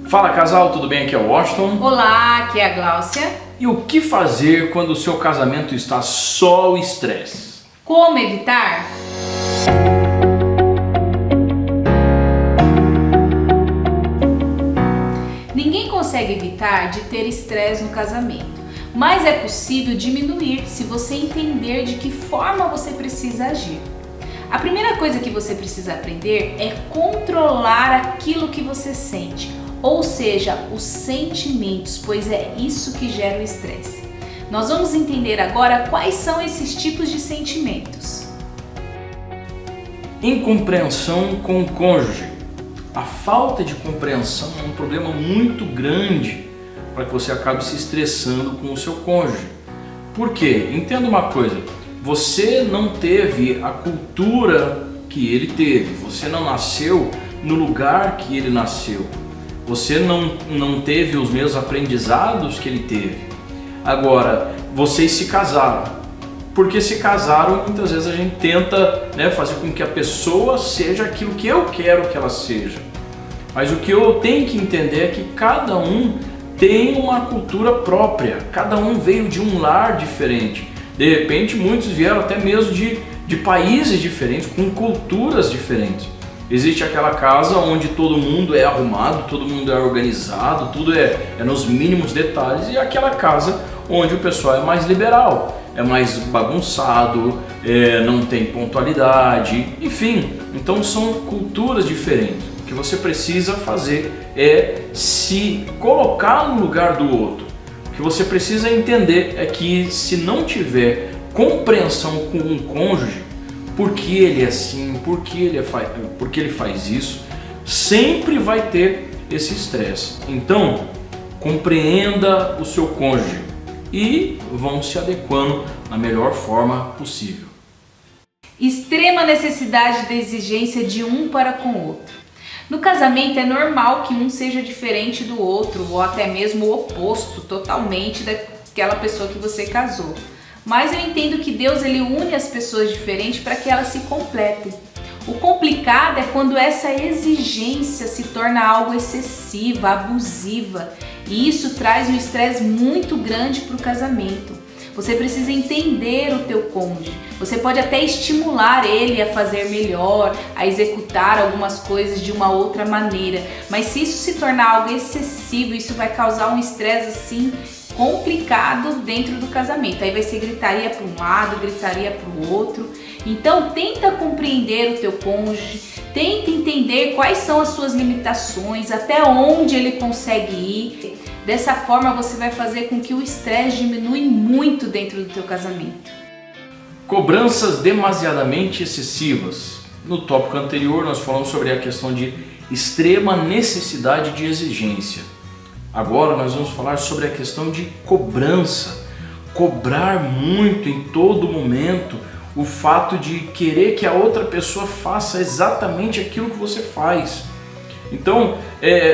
Fala casal, tudo bem? Aqui é o Washington. Olá, aqui é a Gláucia. E o que fazer quando o seu casamento está só o estresse? Como evitar? Ninguém consegue evitar de ter estresse no casamento, mas é possível diminuir se você entender de que forma você precisa agir. A primeira coisa que você precisa aprender é controlar aquilo que você sente, ou seja, os sentimentos, pois é isso que gera o estresse. Nós vamos entender agora quais são esses tipos de sentimentos. Incompreensão com o cônjuge. A falta de compreensão é um problema muito grande para que você acabe se estressando com o seu cônjuge. Por quê? Entenda uma coisa, você não teve a cultura que ele teve, você não nasceu no lugar que ele nasceu, você não teve os mesmos aprendizados que ele teve. Agora, vocês se casaram. Porque se casaram, muitas vezes a gente tenta, fazer com que a pessoa seja aquilo que eu quero que ela seja. Mas o que eu tenho que entender é que cada um tem uma cultura própria, cada um veio de um lar diferente. De repente, muitos vieram até mesmo de países diferentes, com culturas diferentes. Existe aquela casa onde todo mundo é arrumado, todo mundo é organizado, tudo é nos mínimos detalhes, e aquela casa onde o pessoal é mais liberal, é mais bagunçado, não tem pontualidade, enfim. Então são culturas diferentes. O que você precisa fazer é se colocar no lugar do outro. O que você precisa entender é que se não tiver compreensão com um cônjuge, por que ele é assim, por que ele faz isso, sempre vai ter esse estresse. Então, compreenda o seu cônjuge e vão se adequando na melhor forma possível. Extrema necessidade da exigência de um para com o outro. No casamento é normal que um seja diferente do outro ou até mesmo o oposto totalmente daquela pessoa que você casou. Mas eu entendo que Deus ele une as pessoas diferentes para que elas se completem. O complicado é quando essa exigência se torna algo excessiva, abusiva, e isso traz um estresse muito grande para o casamento. Você precisa entender o teu cônjuge. Você pode até estimular ele a fazer melhor, a executar algumas coisas de uma outra maneira, mas se isso se tornar algo excessivo, isso vai causar um estresse assim complicado dentro do casamento. Aí vai ser gritaria para um lado, gritaria para o outro. Então tenta compreender o teu cônjuge, tenta entender quais são as suas limitações, até onde ele consegue ir. Dessa forma você vai fazer com que o estresse diminua muito dentro do teu casamento. Cobranças demasiadamente excessivas. No tópico anterior nós falamos sobre a questão de extrema necessidade de exigência. Agora nós vamos falar sobre a questão de cobrança. Cobrar muito em todo momento, o fato de querer que a outra pessoa faça exatamente aquilo que você faz. Então,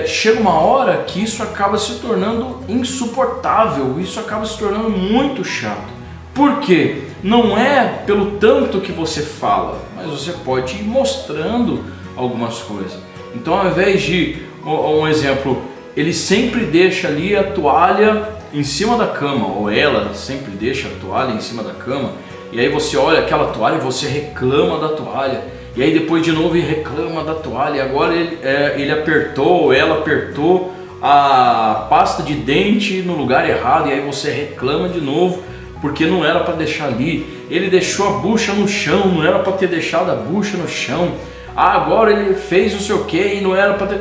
chega uma hora que isso acaba se tornando insuportável, isso acaba se tornando muito chato. Por quê? Não é pelo tanto que você fala, mas você pode ir mostrando algumas coisas. Então, ao invés de, um exemplo, ele sempre deixa ali a toalha em cima da cama, ou ela sempre deixa a toalha em cima da cama, e aí você olha aquela toalha e você reclama da toalha. E aí depois de novo ele reclama da toalha, e agora ele apertou, ela apertou a pasta de dente no lugar errado, e aí você reclama de novo, porque não era para deixar ali. Ele deixou a bucha no chão, não era para ter deixado a bucha no chão. Agora ele fez não sei o que e não era para ter...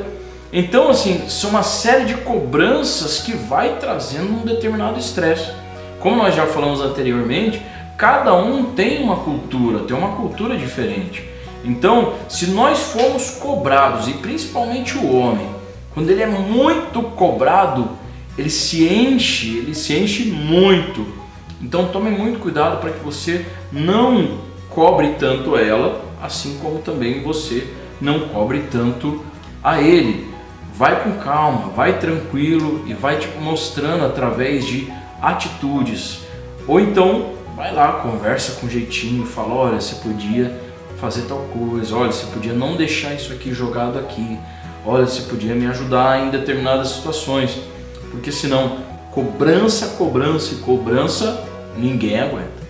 Então assim, são uma série de cobranças que vai trazendo um determinado estresse. Como nós já falamos anteriormente, cada um tem uma cultura diferente. Então, se nós formos cobrados, e principalmente o homem, quando ele é muito cobrado, ele se enche muito. Então tome muito cuidado para que você não cobre tanto ela, assim como também você não cobre tanto a ele. Vai com calma, vai tranquilo e vai te mostrando através de atitudes. Ou então, vai lá, conversa com jeitinho, fala, olha, você podia fazer tal coisa, olha, você podia não deixar isso aqui jogado aqui, olha, você podia me ajudar em determinadas situações, porque senão cobrança, cobrança e cobrança, ninguém aguenta.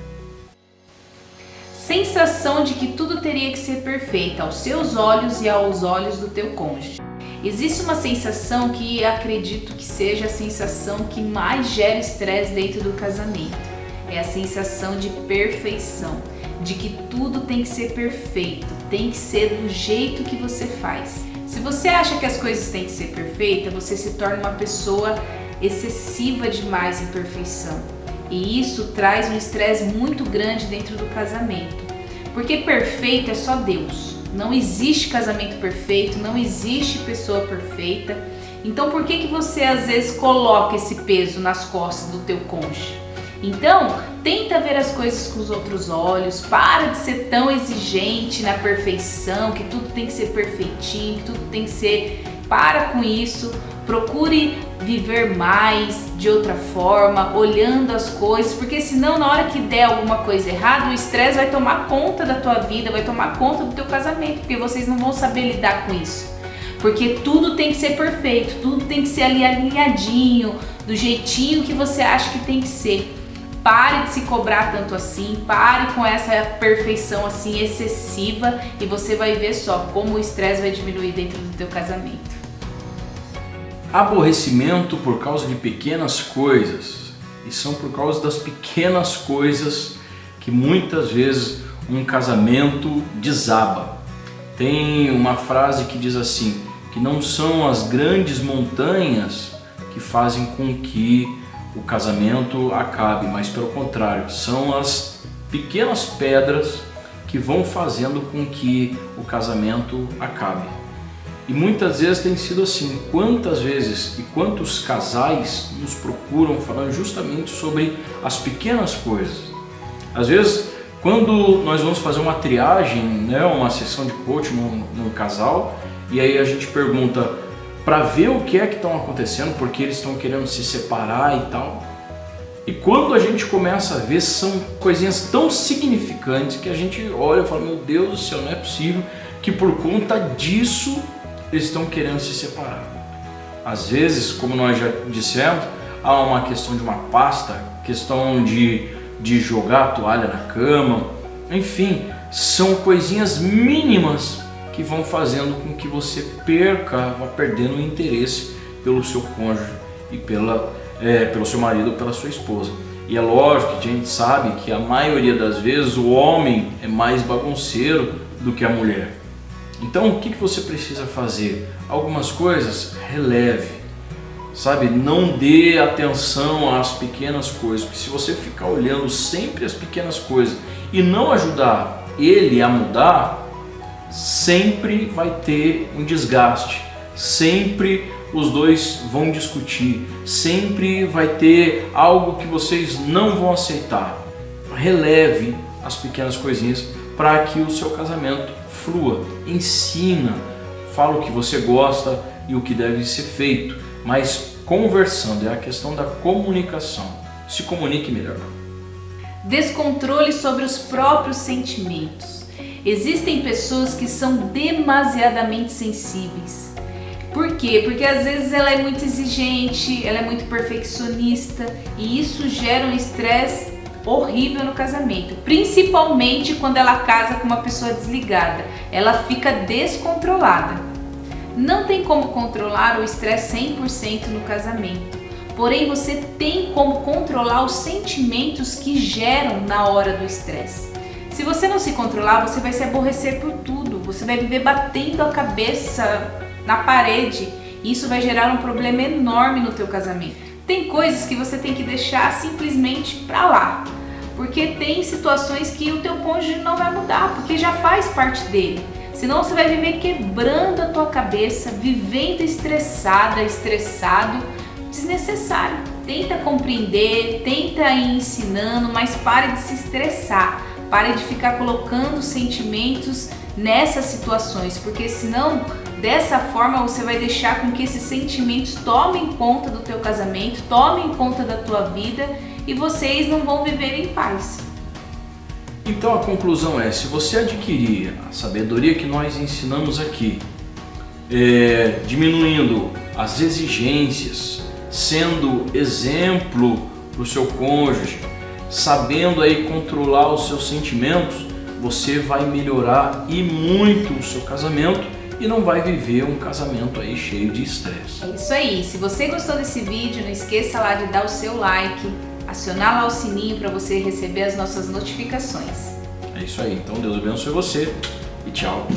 Sensação de que tudo teria que ser perfeito aos seus olhos e aos olhos do teu cônjuge. Existe uma sensação que acredito que seja a sensação que mais gera estresse dentro do casamento. É a sensação de perfeição, de que tudo tem que ser perfeito, tem que ser do jeito que você faz. Se você acha que as coisas têm que ser perfeitas, você se torna uma pessoa excessiva demais em perfeição. E isso traz um estresse muito grande dentro do casamento. Porque perfeito é só Deus. Não existe casamento perfeito, não existe pessoa perfeita. Então por que você às vezes coloca esse peso nas costas do teu cônjuge? Então, tenta ver as coisas com os outros olhos, para de ser tão exigente na perfeição, que tudo tem que ser perfeitinho, que tudo tem que ser... Para com isso, procure viver mais de outra forma, olhando as coisas, porque senão na hora que der alguma coisa errada, o estresse vai tomar conta da tua vida, vai tomar conta do teu casamento, porque vocês não vão saber lidar com isso. Porque tudo tem que ser perfeito, tudo tem que ser ali alinhadinho, do jeitinho que você acha que tem que ser. Pare de se cobrar tanto assim, pare com essa perfeição assim excessiva e você vai ver só como o estresse vai diminuir dentro do teu casamento. Aborrecimento por causa de pequenas coisas, e são por causa das pequenas coisas que muitas vezes um casamento desaba. Tem uma frase que diz assim, que não são as grandes montanhas que fazem com que o casamento acabe, mas pelo contrário, são as pequenas pedras que vão fazendo com que o casamento acabe. E muitas vezes tem sido assim. Quantas vezes e quantos casais nos procuram falando justamente sobre as pequenas coisas. Às vezes, quando nós vamos fazer uma triagem, né, uma sessão de coaching no casal, e aí a gente pergunta para ver o que é que estão acontecendo, porque eles estão querendo se separar e tal. E quando a gente começa a ver, são coisinhas tão significantes que a gente olha e fala, meu Deus do céu, não é possível que por conta disso eles estão querendo se separar. Às vezes, como nós já dissemos, há uma questão de uma pasta, questão de jogar a toalha na cama, enfim, são coisinhas mínimas que vão fazendo com que você vá perdendo o interesse pelo seu cônjuge e pelo seu marido ou pela sua esposa. E é lógico que a gente sabe que a maioria das vezes o homem é mais bagunceiro do que a mulher. Então o que você precisa fazer? Algumas coisas releve, sabe? Não dê atenção às pequenas coisas, porque se você ficar olhando sempre as pequenas coisas e não ajudar ele a mudar, sempre vai ter um desgaste, sempre os dois vão discutir, sempre vai ter algo que vocês não vão aceitar. Releve as pequenas coisinhas para que o seu casamento flua, ensina, fala o que você gosta e o que deve ser feito, mas conversando, é a questão da comunicação. Se comunique melhor. Descontrole sobre os próprios sentimentos. Existem pessoas que são demasiadamente sensíveis. Por quê? Porque às vezes ela é muito exigente, ela é muito perfeccionista e isso gera um estresse horrível no casamento, principalmente quando ela casa com uma pessoa desligada, ela fica descontrolada. Não tem como controlar o estresse 100% no casamento, porém você tem como controlar os sentimentos que geram na hora do estresse. Se você não se controlar, você vai se aborrecer por tudo, você vai viver batendo a cabeça na parede e isso vai gerar um problema enorme no teu casamento. Tem coisas que você tem que deixar simplesmente pra lá, porque tem situações que o teu cônjuge não vai mudar, porque já faz parte dele. Senão você vai viver quebrando a tua cabeça, vivendo estressado, desnecessário. Tenta compreender, tenta ir ensinando, mas pare de se estressar, pare de ficar colocando sentimentos nessas situações, porque senão dessa forma você vai deixar com que esses sentimentos tomem conta do teu casamento, tomem conta da tua vida e vocês não vão viver em paz. Então a conclusão é, se você adquirir a sabedoria que nós ensinamos aqui, diminuindo as exigências, sendo exemplo para o seu cônjuge, sabendo aí controlar os seus sentimentos, você vai melhorar e muito o seu casamento e não vai viver um casamento aí cheio de estresse. É isso aí. Se você gostou desse vídeo, não esqueça lá de dar o seu like, acionar lá o sininho para você receber as nossas notificações. É isso aí. Então Deus abençoe você e tchau.